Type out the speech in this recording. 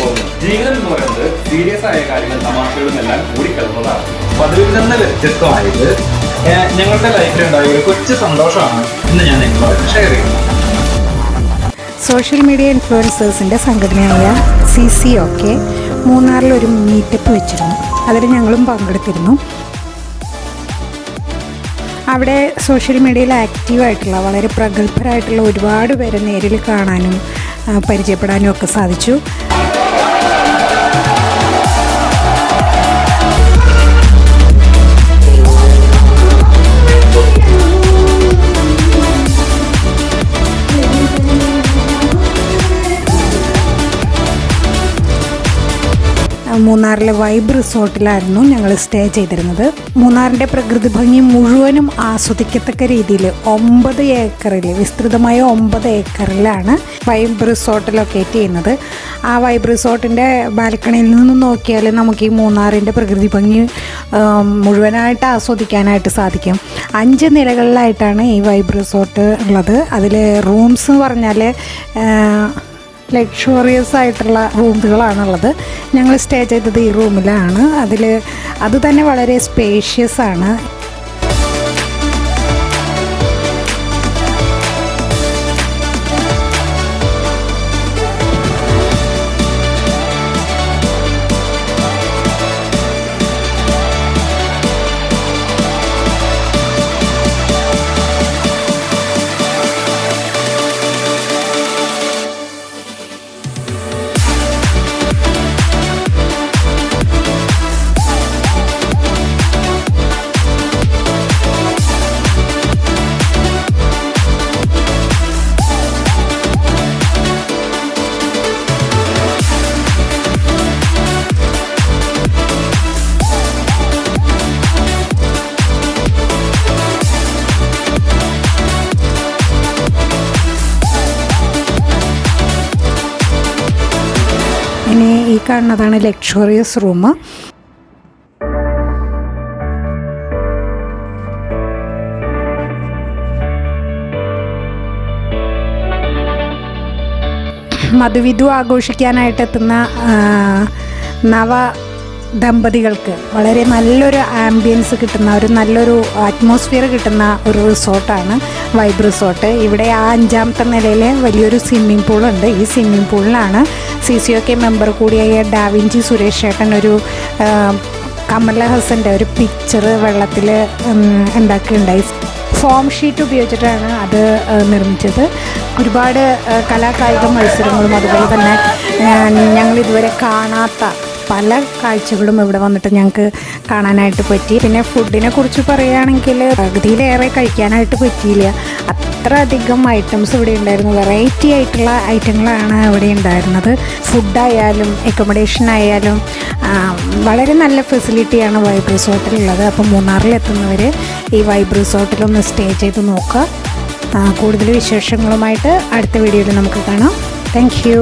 പോകുന്നത്. ജീവിതം എന്ന് പറയുന്നത് സീരിയസ് ആയ കാര്യങ്ങൾ തമാശകളും എല്ലാം കൂടിക്കലർന്നതാണ്. അപ്പൊ അതിൽ നിന്ന് വ്യത്യസ്തമായിട്ട് ഞങ്ങളുടെ ലൈഫിലുണ്ടായ ഒരു കൊച്ചു സന്തോഷമാണ് ഇന്ന് ഞാൻ നിങ്ങളോട് ഷെയർ ചെയ്യുന്നത്. സോഷ്യൽ മീഡിയ ഇൻഫ്ലുവൻസേഴ്സിൻ്റെ സംഘടനയായ CCOK മൂന്നാറിലൊരു മീറ്റപ്പ് വെച്ചിരുന്നു. അതിൽ ഞങ്ങളും പങ്കെടുത്തിരുന്നു. അവിടെ സോഷ്യൽ മീഡിയയിൽ ആക്റ്റീവായിട്ടുള്ള വളരെ പ്രഗത്ഭരായിട്ടുള്ള ഒരുപാട് പേരെ നേരിൽ കാണാനും പരിചയപ്പെടാനും ഒക്കെ സാധിച്ചു. മൂന്നാറിലെ വൈബ് റിസോർട്ടിലായിരുന്നു ഞങ്ങൾ സ്റ്റേ ചെയ്തിരുന്നത്. മൂന്നാറിൻ്റെ പ്രകൃതി ഭംഗി മുഴുവനും ആസ്വദിക്കത്തക്ക രീതിയിൽ 9 ഏക്കറിൽ വിസ്തൃതമായ 9 ഏക്കറിലാണ് വൈബ് റിസോർട്ട് ലൊക്കേറ്റ് ചെയ്യുന്നത്. ആ വൈബ് റിസോർട്ടിൻ്റെ ബാൽക്കണിയിൽ നിന്ന് നോക്കിയാൽ നമുക്ക് ഈ മൂന്നാറിൻ്റെ പ്രകൃതി ഭംഗി മുഴുവനായിട്ട് ആസ്വദിക്കാനായിട്ട് സാധിക്കും. 5 നിലകളിലായിട്ടാണ് ഈ വൈബ് റിസോർട്ട് ഉള്ളത്. അതിൽ റൂംസ് എന്ന് പറഞ്ഞാൽ ലക്ഷറിയസ് ആയിട്ടുള്ള റൂമുകളാണുള്ളത്. ഞങ്ങൾ സ്റ്റേ ചെയ്തത് ഈ റൂമിലാണ്. അത് തന്നെ വളരെ സ്പേഷ്യസ് ആണ്. ഇനി ഈ കാണുന്നതാണ് ലക്ഷറിയസ് റൂം. മധുവിധു ആഘോഷിക്കാനായിട്ട് എത്തുന്ന ദമ്പതികൾക്ക് വളരെ നല്ലൊരു ആംബിയൻസ് കിട്ടുന്ന നല്ലൊരു അറ്റ്മോസ്ഫിയർ കിട്ടുന്ന ഒരു റിസോർട്ടാണ് വൈബ് റിസോർട്ട്. ഇവിടെ ആ 5ാമത്തെ നിലയിൽ വലിയൊരു സ്വിമ്മിംഗ് പൂളുണ്ട്. ഈ സ്വിമ്മിംഗ് പൂളിലാണ് CCOK മെമ്പർ കൂടിയായ ഡാവിഞ്ചി സുരേഷ് ചേട്ടൻ ഒരു കമലഹാസൻ്റെ ഒരു പിക്ചർ വെള്ളത്തിൽ ഉണ്ടാക്കിയിട്ടുണ്ടായി. ഫോം ഷീറ്റ് ഉപയോഗിച്ചിട്ടാണ് അത് നിർമ്മിച്ചത്. ഒരുപാട് കലാകായിക മത്സരങ്ങളും അതുപോലെ തന്നെ ഞങ്ങൾ ഇതുവരെ കാണാത്ത പല കാഴ്ചകളും ഇവിടെ വന്നിട്ട് ഞങ്ങൾക്ക് കാണാനായിട്ട് പറ്റി. പിന്നെ ഫുഡിനെ കുറിച്ച് പറയുകയാണെങ്കിൽ പകുതിയിലേറെ കഴിക്കാനായിട്ട് പറ്റിയില്ല. അത്ര അധികം ഐറ്റംസ് ഇവിടെ ഉണ്ടായിരുന്നു. വെറൈറ്റി ആയിട്ടുള്ള ഐറ്റങ്ങളാണ് ഇവിടെ ഉണ്ടായിരുന്നത്. ഫുഡായാലും അക്കോമഡേഷൻ ആയാലും വളരെ നല്ല ഫെസിലിറ്റിയാണ് വൈബ് റിസോർട്ടിലുള്ളത്. അപ്പോൾ മൂന്നാറിലെത്തുന്നവർ ഈ വൈബ് റിസോർട്ടിലൊന്ന് സ്റ്റേ ചെയ്ത് നോക്കുക. കൂടുതൽ വിശേഷങ്ങളുമായിട്ട് അടുത്ത വീഡിയോയിൽ നമുക്ക് കാണാം. Thank you.